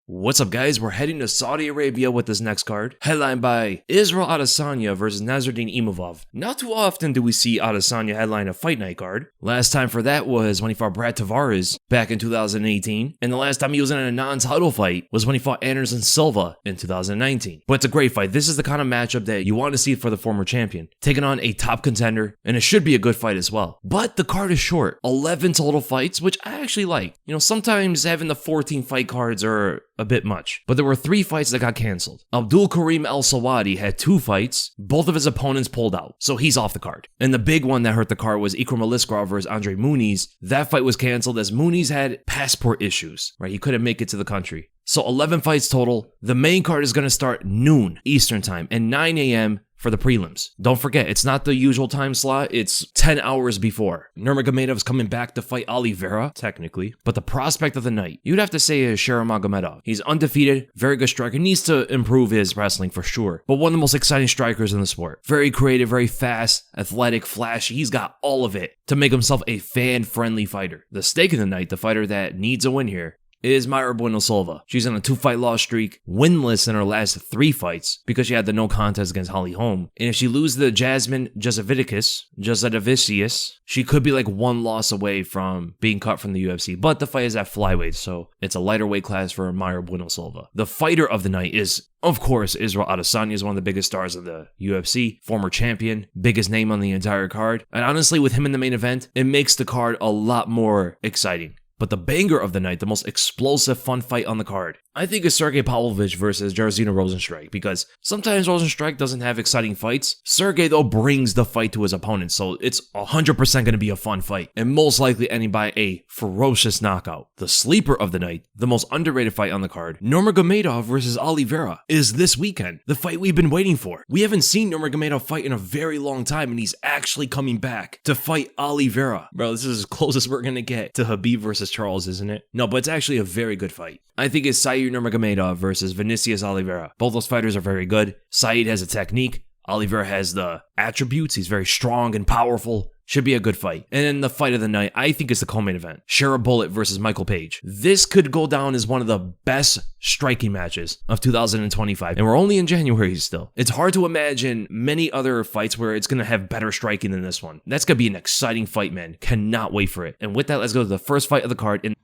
What's up, guys? We're heading to Saudi Arabia with this next card, headlined by Israel Adesanya versus Nassourdine Imavov. Not too often do we see Adesanya headline a Fight Night card. Last time for that was when he fought Brad Tavares back in 2018, and the last time he was in a non-title fight was when he fought Anderson Silva in 2019. But it's a great fight. This is the kind of matchup that you want to see for the former champion, taking on a top contender, and it should be a good fight as well. But the card is short, 11 total fights, which I actually like. You know, sometimes having the 14 fight cards are a bit much, but there were 3 fights that got canceled. Abdul Karim El Sawadi had 2 fights, both of his opponents pulled out, so he's off the card. And the big one that hurt the card was Ikram Aliskerov versus Andre Muniz. That fight was canceled as Muniz had passport issues, right? He couldn't make it to the country. So 11 fights total. The main card is going to start noon Eastern time and 9 a.m. for the prelims. Don't forget, it's not the usual time slot, it's 10 hours before. Nurmagomedov is coming back to fight Oliveira, technically, but the prospect of the night, you'd have to say, is Shara Magomedov. He's undefeated, very good striker, needs to improve his wrestling for sure, but one of the most exciting strikers in the sport. Very creative, very fast, athletic, flashy, he's got all of it to make himself a fan-friendly fighter. The stake of the night, the fighter that needs a win here, is Mayra Bueno Silva. She's on a 2-fight loss streak, winless in her last 3 fights because she had the no contest against Holly Holm. And if she loses the Jasmine Jasudavicius, she could be like 1 loss away from being cut from the UFC. But the fight is at flyweight, so it's a lighter weight class for Mayra Bueno Silva. The fighter of the night is, of course, Israel Adesanya, is one of the biggest stars of the UFC, former champion, biggest name on the entire card. And honestly, with him in the main event, it makes the card a lot more exciting. But the banger of the night, the most explosive, fun fight on the card, I think is Sergei Pavlovich versus Jairzinho Rozenstruik, because sometimes Rozenstruik doesn't have exciting fights. Sergei, though, brings the fight to his opponent, so it's 100% going to be a fun fight, and most likely ending by a ferocious knockout. The sleeper of the night, the most underrated fight on the card, Nurmagomedov versus Oliveira, is this weekend, the fight we've been waiting for. We haven't seen Nurmagomedov fight in a very long time, and he's actually coming back to fight Oliveira. Bro, this is as close as we're going to get to Khabib versus Charles, isn't it? No, but it's actually a very good fight. I think it's Said Nurmagomedov versus Vinicius Oliveira. Both those fighters are very good. Said has a technique. Oliveira has the attributes. He's very strong and powerful. Should be a good fight. And then the fight of the night, I think, is the co-main event. Shara Bullet versus Michael Page. This could go down as one of the best striking matches of 2025. And we're only in January still. It's hard to imagine many other fights where it's going to have better striking than this one. That's going to be an exciting fight, man. Cannot wait for it. And with that, let's go to the first fight of the card.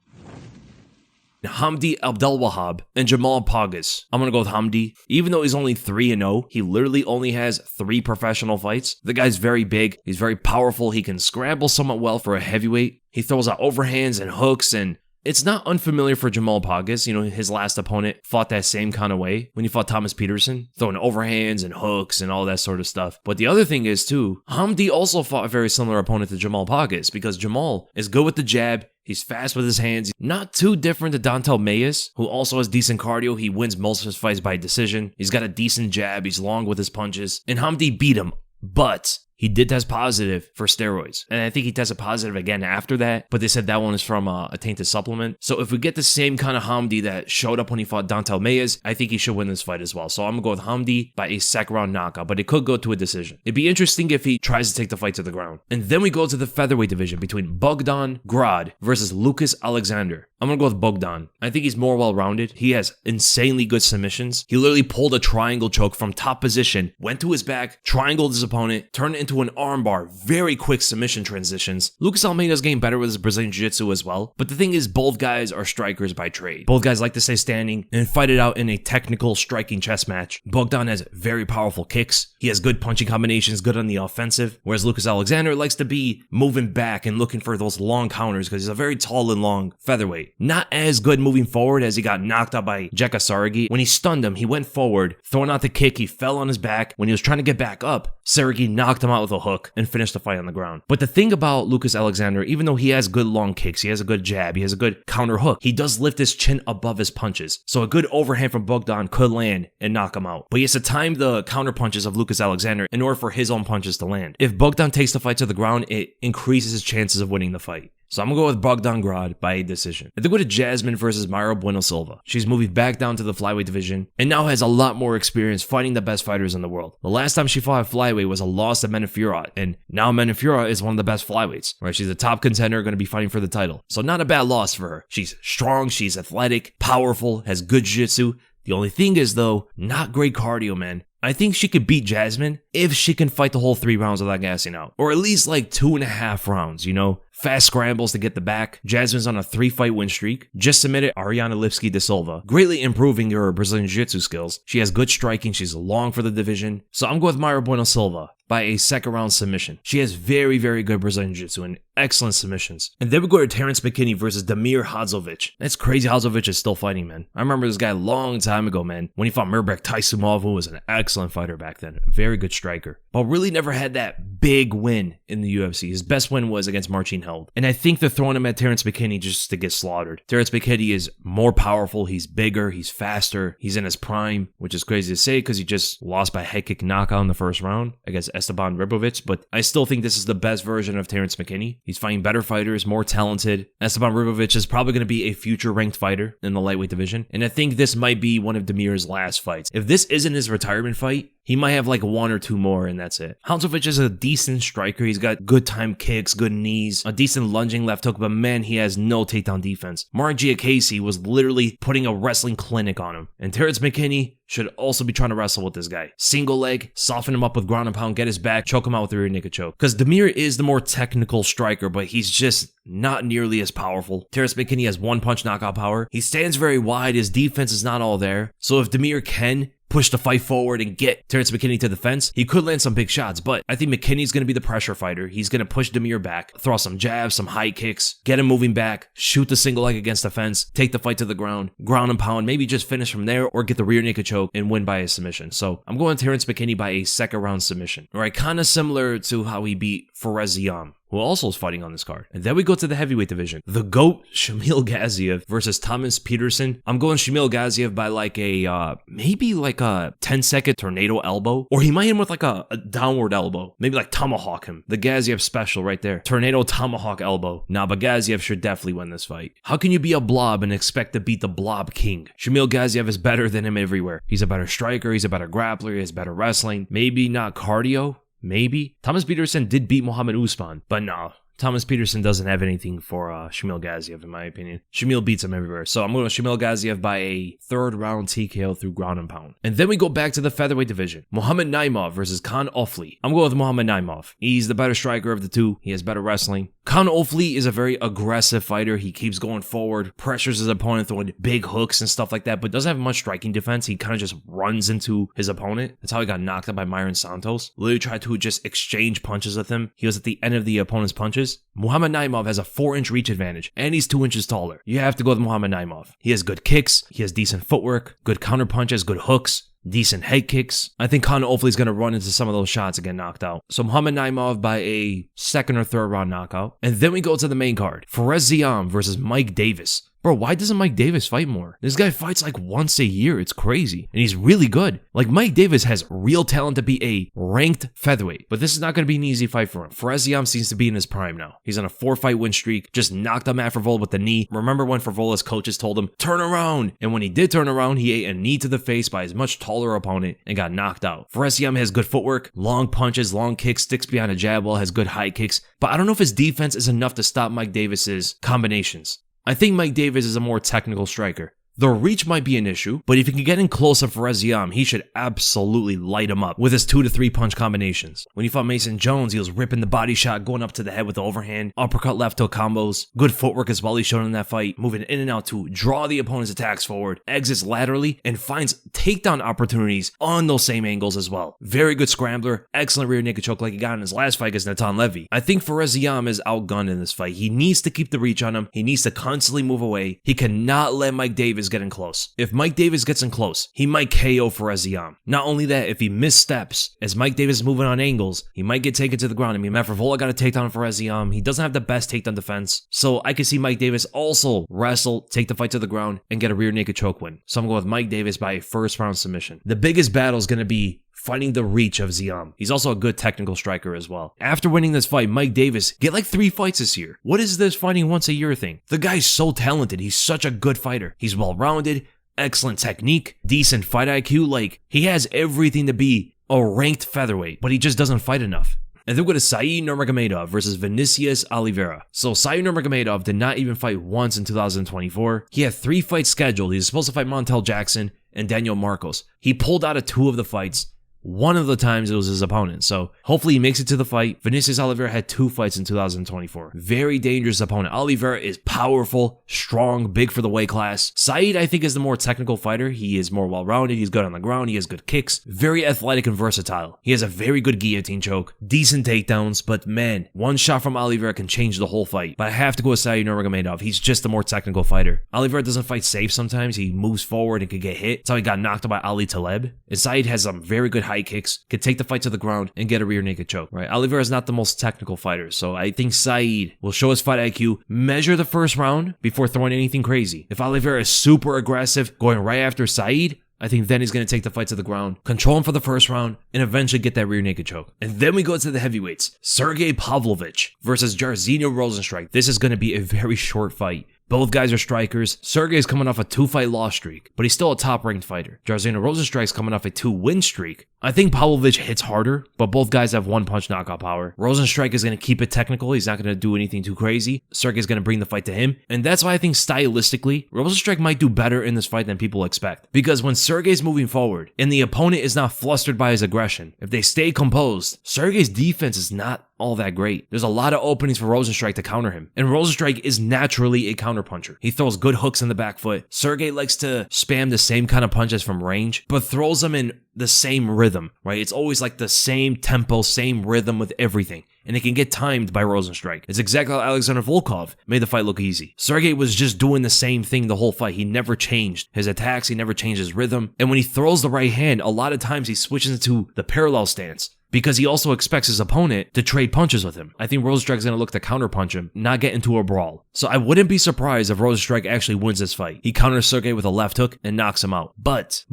Hamdy Abdelwahab and Jamal Pogues. I'm going to go with Hamdy. Even though he's only 3-0, he literally only has 3 professional fights. The guy's very big. He's very powerful. He can scramble somewhat well for a heavyweight. He throws out overhands and hooks, and it's not unfamiliar for Jamal Pogues. You know, his last opponent fought that same kind of way when he fought Thomas Peterson, throwing overhands and hooks and all that sort of stuff. But the other thing is, too, Hamdy also fought a very similar opponent to Jamal Pogues because Jamal is good with the jab. He's fast with his hands. Not too different to Dontel Mayes, who also has decent cardio. He wins most of his fights by decision. He's got a decent jab. He's long with his punches. And Hamdy beat him, but he did test positive for steroids. And I think he tested positive again after that, but they said that one is from a tainted supplement. So if we get the same kind of Hamdy that showed up when he fought Dontel Mayes, I think he should win this fight as well. So I'm going to go with Hamdy by a second round knockout, but it could go to a decision. It'd be interesting if he tries to take the fight to the ground. And then we go to the featherweight division between Bogdan, Grad versus Lucas Alexander. I'm going to go with Bogdan. I think he's more well-rounded. He has insanely good submissions. He literally pulled a triangle choke from top position, went to his back, triangled his opponent, turned it into an armbar, very quick submission transitions. Lucas Almeida's getting better with his Brazilian Jiu-Jitsu as well. But the thing is, both guys are strikers by trade. Both guys like to stay standing and fight it out in a technical striking chess match. Bogdan has very powerful kicks. He has good punching combinations, good on the offensive. Whereas Lucas Alexander likes to be moving back and looking for those long counters because he's a very tall and long featherweight. Not as good moving forward as he got knocked out by Sergei. When he stunned him, he went forward, throwing out the kick, he fell on his back. When he was trying to get back up, Sergei knocked him out with a hook and finished the fight on the ground. But the thing about Lucas Alexander, even though he has good long kicks, he has a good jab, he has a good counter hook, he does lift his chin above his punches. So a good overhand from Bogdan could land and knock him out. But he has to time the counter punches of Lucas Alexander in order for his own punches to land. If Bogdan takes the fight to the ground, it increases his chances of winning the fight. So I'm gonna go with Bogdan Grad by a decision. I think with Jasmine versus Mayra Bueno Silva. She's moving back down to the flyweight division and now has a lot more experience fighting the best fighters in the world. The last time she fought at flyweight was a loss to Menifura, and now Menifura is one of the best flyweights, right? She's a top contender, going to be fighting for the title. So not a bad loss for her. She's strong, she's athletic, powerful, has good jiu-jitsu. The only thing is, though, not great cardio, man. I think she could beat Jasmine if she can fight the whole 3 rounds without gassing out. Or at least like 2.5 rounds, you know? Fast scrambles to get the back. Jasmine's on a 3-fight win streak. Just submitted Ariana Lipski de Silva, greatly improving her Brazilian Jiu-Jitsu skills. She has good striking. She's long for the division. So I'm going with Mayra Bueno Silva by a second round submission. She has very, very good Brazilian Jiu-Jitsu and excellent submissions. And then we go to Terrance McKinney versus Damir Hadzovic. That's crazy. Hadzovic is still fighting, man. I remember this guy a long time ago, man, when he fought Mirbek Taisumov, who was an excellent fighter back then. A very good striker. But really never had that big win in the UFC. His best win was against Marcin Held. And I think they're throwing him at Terrance McKinney just to get slaughtered. Terrance McKinney is more powerful. He's bigger. He's faster. He's in his prime, which is crazy to say because he just lost by head kick knockout in the first round against Esteban Ribovic. But I still think this is the best version of Terrance McKinney. He's fighting better fighters, more talented. Esteban Ribovic is probably going to be a future ranked fighter in the lightweight division. And I think this might be one of Damir's last fights. If this isn't his retirement fight, he might have like 1 or 2 more and that's it. Hadzovic is a decent striker. He's got good time kicks, good knees, a decent lunging left hook, but man, he has no takedown defense. Mark Giacchese was literally putting a wrestling clinic on him. And Terrance McKinney should also be trying to wrestle with this guy. Single leg, soften him up with ground and pound, get his back, choke him out with a rear naked choke. Because Damir is the more technical striker, but he's just not nearly as powerful. Terrance McKinney has 1-punch knockout power. He stands very wide. His defense is not all there. So if Damir can push the fight forward and get Terrance McKinney to the fence, he could land some big shots, but I think McKinney's going to be the pressure fighter. He's going to push Damir back, throw some jabs, some high kicks, get him moving back, shoot the single leg against the fence, take the fight to the ground and pound, maybe just finish from there or get the rear naked choke and win by a submission. So I'm going Terrance McKinney by a second round submission. All right, kind of similar to how he beat Ziam, who also is fighting on this card. And then we go to the heavyweight division. The GOAT, Shamil Gaziev versus Thomas Peterson. I'm going Shamil Gaziev by like a, maybe like a 10-second tornado elbow. Or he might hit him with like a downward elbow. Maybe like tomahawk him. The Gaziev special right there. Tornado tomahawk elbow. Nah, but Gaziev should definitely win this fight. How can you be a blob and expect to beat the blob king? Shamil Gaziev is better than him everywhere. He's a better striker. He's a better grappler. He has better wrestling. Maybe not cardio. Maybe. Thomas Peterson did beat Mohammed Usman, but no. Thomas Peterson doesn't have anything for Shamil Gaziev, in my opinion. Shamil beats him everywhere. So I'm going to Shamil Gaziev by a 3rd round TKO through ground and pound. And then we go back to the featherweight division. Muhammad Naimov versus Kaan Ofli. I'm going with Muhammad Naimov. He's the better striker of the two. He has better wrestling. Kaan Ofli is a very aggressive fighter. He keeps going forward, pressures his opponent, throwing big hooks and stuff like that, but doesn't have much striking defense. He kind of just runs into his opponent. That's how he got knocked out by Myron Santos. Literally tried to just exchange punches with him. He was at the end of the opponent's punches. Muhammad Naimov has a 4-inch reach advantage, and he's 2 inches taller. You have to go with Muhammad Naimov. He has good kicks, he has decent footwork, good counter punches, good hooks, decent head kicks. I think Kaan Ofli is going to run into some of those shots and get knocked out. So Muhammad Naimov by a 2nd or 3rd round knockout. And then we go to the main card. Ziam versus Mike Davis. Bro, why doesn't Mike Davis fight more? This guy fights like once a year. It's crazy. And he's really good. Like, Mike Davis has real talent to be a ranked featherweight. But this is not going to be an easy fight for him. Ziam seems to be in his prime now. He's on a 4-fight win streak. Just knocked out Matt Frevola with the knee. Remember when Frevola's coaches told him, turn around? And when he did turn around, he ate a knee to the face by his much taller opponent and got knocked out. Ziam has good footwork, long punches, long kicks, sticks behind a jab wall, has good high kicks. But I don't know if his defense is enough to stop Mike Davis's combinations. I think Mike Davis is a more technical striker. The reach might be an issue, but if he can get in closer for Ziam, he should absolutely light him up with his 2 to 3 punch combinations. When he fought Mason Jones, he was ripping the body shot, going up to the head with the overhand, uppercut left hook combos, good footwork as well he showed in that fight, moving in and out to draw the opponent's attacks forward, exits laterally, and finds takedown opportunities on those same angles as well. Very good scrambler, excellent rear naked choke like he got in his last fight against Natan Levy. I think Ziam is outgunned in this fight. He needs to keep the reach on him. He needs to constantly move away. He cannot let Mike Davis get in close. If Mike Davis gets in close, he might KO Ziam. Not only that, if he missteps, as Mike Davis is moving on angles, he might get taken to the ground. I mean, Matt Frevola got a takedown for Ziam. He doesn't have the best takedown defense. So I can see Mike Davis also wrestle, take the fight to the ground, and get a rear naked choke win. So I'm going with Mike Davis by a 1st round submission. The biggest battle is going to be fighting the reach of Ziam. He's also a good technical striker as well. After winning this fight, Mike Davis get like 3 fights this year. What is this fighting once a year thing? The guy's so talented. He's such a good fighter. He's well-rounded, excellent technique, decent fight IQ. Like, he has everything to be a ranked featherweight, but he just doesn't fight enough. And then we go to Said Nurmagomedov versus Vinicius Oliveira. So Said Nurmagomedov did not even fight once in 2024. He had 3 fights scheduled. He was supposed to fight Montel Jackson and Daniel Marcos. He pulled out of 2 of the fights. One of the times it was his opponent. So hopefully he makes it to the fight. Vinicius Oliveira had 2 fights in 2024. Very dangerous opponent. Oliveira is powerful, strong, big for the weight class. Said, I think, is the more technical fighter. He is more well-rounded. He's good on the ground. He has good kicks. Very athletic and versatile. He has a very good guillotine choke. Decent takedowns. But man, one shot from Oliveira can change the whole fight. But I have to go with Said Nurmagomedov. He's just the more technical fighter. Oliveira doesn't fight safe sometimes. He moves forward and can get hit. That's how he got knocked out by Ali Taleb. And Said has some very good high kicks, could take the fight to the ground and get a rear naked choke, right? Oliveira is not the most technical fighter, so I think Said will show his fight IQ, measure the first round before throwing anything crazy. If Oliveira is super aggressive, going right after Said, I think then he's going to take the fight to the ground, control him for the first round, and eventually get that rear naked choke. And then we go to the heavyweights. Sergei Pavlovich versus Jairzinho Rozenstruik. This is going to be a very short fight. Both guys are strikers. Sergei is coming off a 2-fight loss streak, but he's still a top-ranked fighter. Jairzinho Rozenstruik's coming off a 2-win streak. I think Pavlovich hits harder, but both guys have 1-punch knockout power. Rozenstruik is going to keep it technical. He's not going to do anything too crazy. Sergei's going to bring the fight to him, and that's why I think stylistically, Rozenstruik might do better in this fight than people expect. Because when Sergei's moving forward, and the opponent is not flustered by his aggression, if they stay composed, Sergei's defense is not all that great. There's a lot of openings for Rozenstruik to counter him. And Rozenstruik is naturally a counterpuncher. He throws good hooks in the back foot. Sergei likes to spam the same kind of punches from range, but throws them in the same rhythm, right? It's always like the same tempo, same rhythm with everything. And it can get timed by Rozenstruik. It's exactly how Alexander Volkov made the fight look easy. Sergei was just doing the same thing the whole fight. He never changed his attacks. He never changed his rhythm. And when he throws the right hand, a lot of times he switches into the parallel stance, because he also expects his opponent to trade punches with him. I think Rozenstruik's going to look to counterpunch him, not get into a brawl. So I wouldn't be surprised if Rozenstruik actually wins this fight. He counters Sergei with a left hook and knocks him out. But,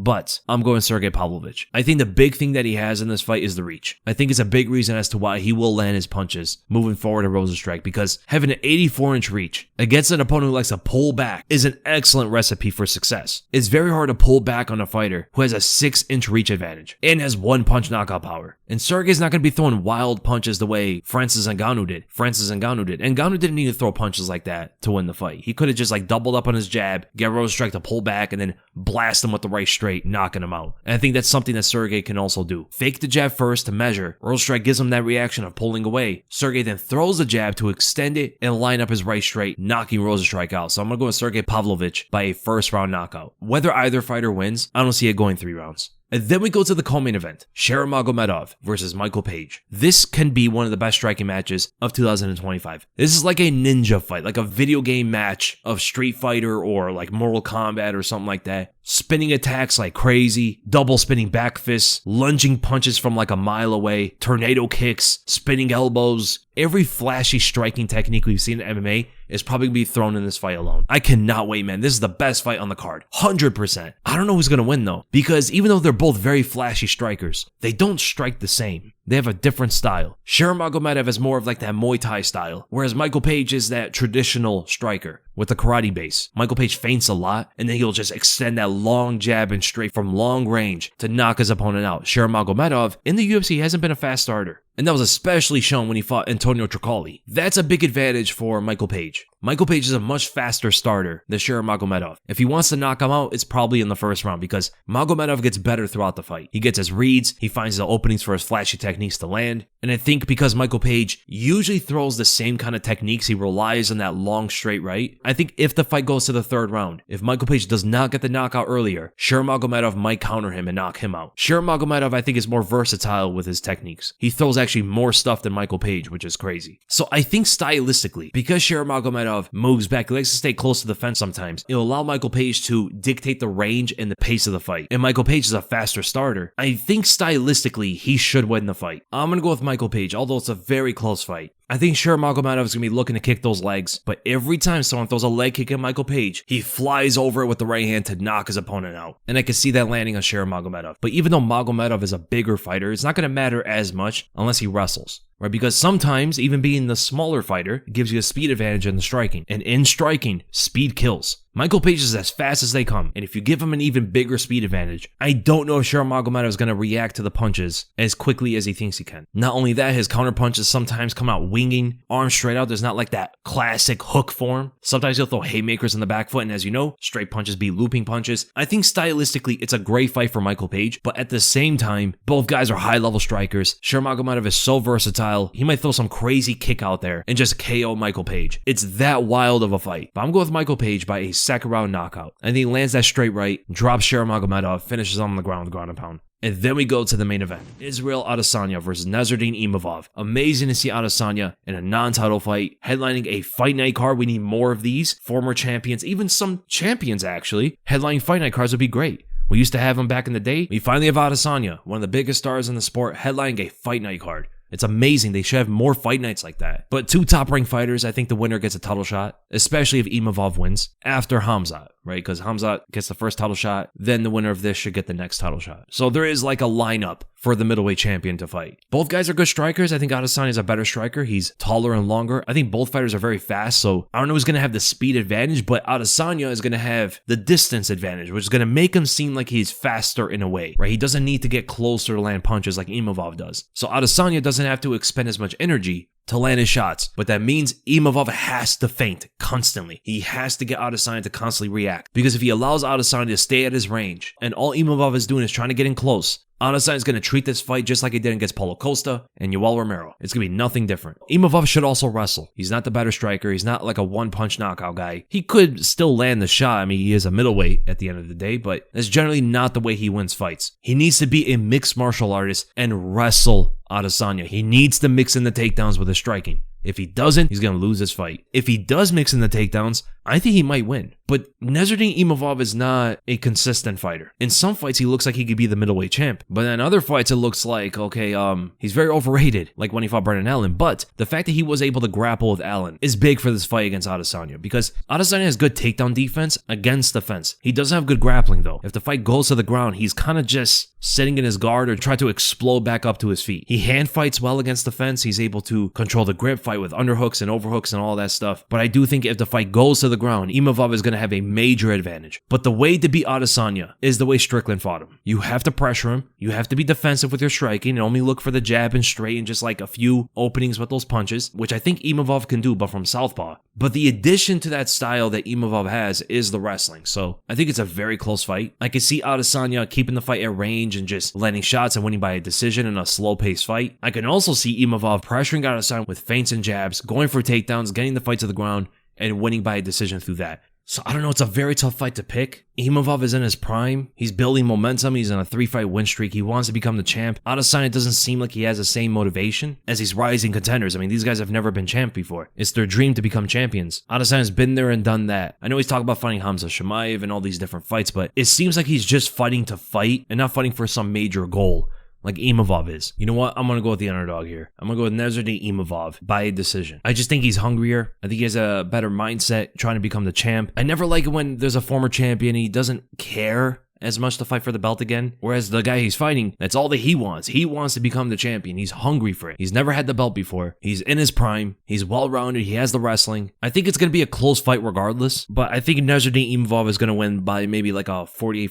I'm going Sergei Pavlovich. I think the big thing that he has in this fight is the reach. I think it's a big reason as to why he will land his punches moving forward to Rozenstruik, because having an 84-inch reach against an opponent who likes to pull back is an excellent recipe for success. It's very hard to pull back on a fighter who has a 6-inch reach advantage and has 1-punch knockout power. And Sergei's not going to be throwing wild punches the way Francis Ngannou did. Ngannou didn't need to throw punches like that to win the fight. He could have just like doubled up on his jab, get Rozenstruik to pull back, and then blast him with the right straight, knocking him out. And I think that's something that Sergei can also do. Fake the jab first to measure. Rozenstruik gives him that reaction of pulling away. Sergei then throws the jab to extend it and line up his right straight, knocking Rozenstruik out. So I'm going to go with Sergei Pavlovich by a first-round knockout. Whether either fighter wins, I don't see it going 3 rounds. And then we go to the co-main event, Shara Magomedov versus Michael Page. This can be one of the best striking matches of 2025. This is like a ninja fight, like a video game match of Street Fighter or like Mortal Kombat or something like that. Spinning attacks like crazy, double spinning back fists, lunging punches from like a mile away, tornado kicks, spinning elbows. Every flashy striking technique we've seen in MMA is probably going to be thrown in this fight alone. I cannot wait, man. This is the best fight on the card. 100%. I don't know who's going to win, though, because even though they're both very flashy strikers, they don't strike the same. They have a different style. Shara Magomedov is more of like that Muay Thai style, whereas Michael Page is that traditional striker with the karate base. Michael Page feints a lot, and then he'll just extend that long jab and straight from long range to knock his opponent out. Shara Magomedov in the UFC hasn't been a fast starter, and that was especially shown when he fought Antonio Tricoli. That's a big advantage for Michael Page. Michael Page is a much faster starter than Shara Magomedov. If he wants to knock him out, it's probably in the first round, because Magomedov gets better throughout the fight. He gets his reads, he finds the openings for his flashy techniques to land, and I think because Michael Page usually throws the same kind of techniques, he relies on that long straight right. I think if the fight goes to the 3rd round, if Michael Page does not get the knockout earlier, Shara Magomedov might counter him and knock him out. Shara Magomedov, I think, is more versatile with his techniques. He throws actually more stuff than Michael Page, which is crazy. So I think stylistically, because Shara Magomedov moves back, he likes to stay close to the fence sometimes, it'll allow Michael Page to dictate the range and the pace of the fight. And Michael Page is a faster starter. I think stylistically, he should win the fight. I'm going to go with Michael Page, although it's a very close fight. I think sure Magomedov is going to be looking to kick those legs, but every time someone throws a leg kick at Michael Page, he flies over it with the right hand to knock his opponent out. And I can see that landing on Shara Magomedov. But even though Magomedov is a bigger fighter, it's not going to matter as much unless he wrestles. Right? Because sometimes, even being the smaller fighter, it gives you a speed advantage in the striking. And in striking, speed kills. Michael Page is as fast as they come, and if you give him an even bigger speed advantage, I don't know if Shara Magomedov is going to react to the punches as quickly as he thinks he can. Not only that, his counter punches sometimes come out winging, arms straight out. There's not like that classic hook form. Sometimes he'll throw haymakers in the back foot, and as you know, straight punches beat looping punches. I think stylistically, it's a great fight for Michael Page, but at the same time, both guys are high-level strikers. Shara Magomedov is so versatile, he might throw some crazy kick out there and just KO Michael Page. It's that wild of a fight. But I'm going with Michael Page by a second round knockout. I think he lands that straight right, drops Shara Magomedov, finishes on the ground with ground and pound. And then we go to the main event. Israel Adesanya versus Nassourdine Imavov. Amazing to see Adesanya in a non-title fight, headlining a Fight Night card. We need more of these. Former champions, even some champions actually, headlining Fight Night cards would be great. We used to have them back in the day. We finally have Adesanya, one of the biggest stars in the sport, headlining a Fight Night card. It's amazing. They should have more fight nights like that. But two top-ranked fighters, I think the winner gets a title shot, especially if Imavov wins after Hamzat, right? Because Hamzat gets the first title shot, then the winner of this should get the next title shot. So there is like a lineup for the middleweight champion to fight. Both guys are good strikers. I think Adesanya is a better striker. He's taller and longer. I think both fighters are very fast, so I don't know who's going to have the speed advantage, but Adesanya is going to have the distance advantage, which is going to make him seem like he's faster in a way, right? He doesn't need to get closer to land punches like Imavov does. So Adesanya doesn't have to expend as much energy to land his shots, but that means Imavov has to feint constantly. He has to get Adesanya to constantly react, because if he allows Adesanya to stay at his range and all Imavov is doing is trying to get in close, Adesanya is going to treat this fight just like he did against Paulo Costa and Yoel Romero. It's going to be nothing different. Imavov should also wrestle. He's not the better striker. He's not like a one-punch knockout guy. He could still land the shot. I mean, he is a middleweight at the end of the day, but that's generally not the way he wins fights. He needs to be a mixed martial artist and wrestle Adesanya. He needs to mix in the takedowns with his striking. If he doesn't, he's going to lose this fight. If he does mix in the takedowns, I think he might win. But Nassourdine Imavov is not a consistent fighter. In some fights, he looks like he could be the middleweight champ. But in other fights, it looks like, okay, he's very overrated, like when he fought Brendan Allen. But the fact that he was able to grapple with Allen is big for this fight against Adesanya, because Adesanya has good takedown defense against the fence. He doesn't have good grappling, though. If the fight goes to the ground, he's kind of just sitting in his guard or try to explode back up to his feet. He hand fights well against the fence. He's able to control the grip, fight with underhooks and overhooks and all that stuff. But I do think if the fight goes to the ground, Imavov is going to have a major advantage. But the way to beat Adesanya is the way Strickland fought him. You have to pressure him. You have to be defensive with your striking and only look for the jab and straight and just like a few openings with those punches, which I think Imavov can do, but from southpaw. But the addition to that style that Imavov has is the wrestling. So I think it's a very close fight. I can see Adesanya keeping the fight at range and just landing shots and winning by a decision in a slow-paced fight. I can also see Imavov pressuring Adesanya with feints and jabs, going for takedowns, getting the fight to the ground, and winning by a decision through that. So I don't know, it's a very tough fight to pick. Imavov is in his prime. He's building momentum. He's on a 3-fight win streak. He wants to become the champ. Adesanya doesn't seem like he has the same motivation as these rising contenders. I mean, these guys have never been champ before. It's their dream to become champions. Adesanya's been there and done that. I know he's talking about fighting Hamza Chimaev and all these different fights, but it seems like he's just fighting to fight and not fighting for some major goal like Imavov is. You know what? I'm going to go with the underdog here. I'm going to go with Nassourdine Imavov by a decision. I just think he's hungrier. I think he has a better mindset trying to become the champ. I never like it when there's a former champion. He doesn't care as much to fight for the belt again. Whereas the guy he's fighting, that's all that he wants. He wants to become the champion. He's hungry for it. He's never had the belt before. He's in his prime. He's well-rounded. He has the wrestling. I think it's going to be a close fight regardless, but I think Nassourdine Imavov is going to win by maybe like a 48-47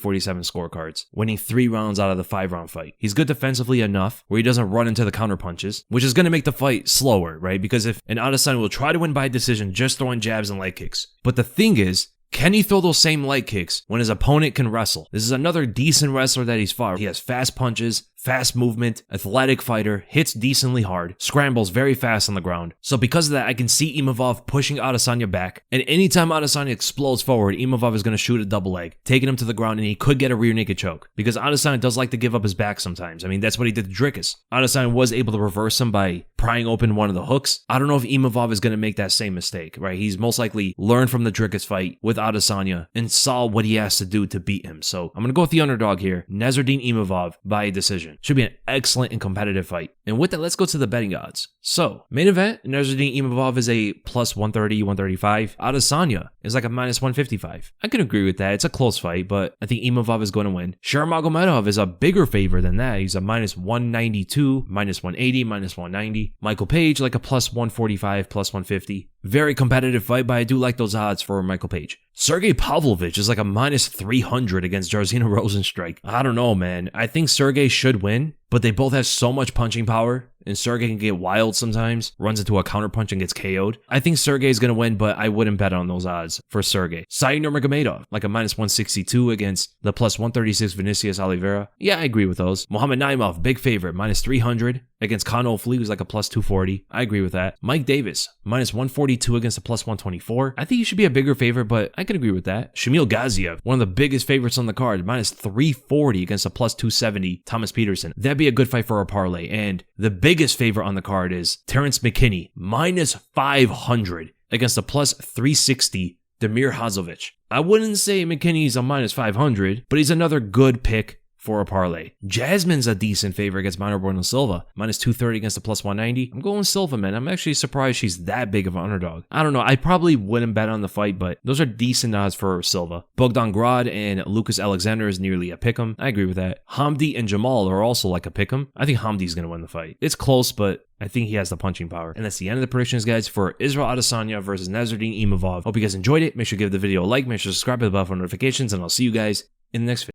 scorecards, winning 3 rounds out of the 5-round fight. He's good defensively enough where he doesn't run into the counter punches, which is going to make the fight slower, right? Because if an Adesanya will try to win by decision just throwing jabs and leg kicks. But the thing is, can he throw those same leg kicks when his opponent can wrestle? This is another decent wrestler that he's fought. He has fast punches, fast movement, athletic fighter, hits decently hard, scrambles very fast on the ground. So because of that, I can see Imavov pushing Adesanya back. And anytime Adesanya explodes forward, Imavov is going to shoot a double leg, taking him to the ground, and he could get a rear naked choke. Because Adesanya does like to give up his back sometimes. I mean, that's what he did to Dricus. Adesanya was able to reverse him by prying open one of the hooks. I don't know if Imavov is going to make that same mistake, right? He's most likely learned from the Dricus fight with Adesanya and saw what he has to do to beat him. So I'm going to go with the underdog here, Nassourdine Imavov by a decision. decision. Should be an excellent and competitive fight. And with that, let's go to the betting odds. So, main event, Nassourdine Imavov is a plus 130, 135. Adesanya is like a minus 155. I can agree with that. It's a close fight, but I think Imavov is going to win. Shara Magomedov is a bigger favor than that. He's a minus 192, minus 180, minus 190. Michael Page like a plus 145, plus 150. Very competitive fight, but I do like those odds for Michael Page. Sergei Pavlovich is like a minus 300 against Jairzinho Rozenstruik. I don't know, man. I think Sergei should win, but they both have so much punching power, and Sergei can get wild sometimes, runs into a counterpunch and gets KO'd. I think Sergei is going to win, but I wouldn't bet on those odds for Sergei. Nurmagomedov, like a minus 162 against the plus 136 Vinicius Oliveira. Yeah, I agree with those. Naimov, big favorite, minus 300 against Kaan Ofli, who's like a plus 240. I agree with that. Mike Davis, minus 142 against a plus 124. I think he should be a bigger favorite, but I can agree with that. Shamil Gaziev, one of the biggest favorites on the card, minus 340 against a plus 270 Thomas Peterson. That'd be a good fight for a parlay. And the biggest favorite on the card is Terrance McKinney, minus 500 against a plus 360 Damir Hadzovic. I wouldn't say McKinney's a minus 500, but he's another good pick for a parlay. Jasmine's a decent favor against Bueno Silva, minus 230 against the plus 190. I'm going Silva, man. I'm actually surprised she's that big of an underdog. I don't know. I probably wouldn't bet on the fight, but those are decent odds for Silva. Bogdan Grad and Lucas Alexander is nearly a pick'em. I agree with that. Hamdy and Jamal are also like a pick'em. I think Hamdy's going to win the fight. It's close, but I think he has the punching power. And that's the end of the predictions, guys, for Israel Adesanya versus Nassourdine Imavov. Hope you guys enjoyed it. Make sure to give the video a like. Make sure to subscribe to the bell for notifications, and I'll see you guys in the next video.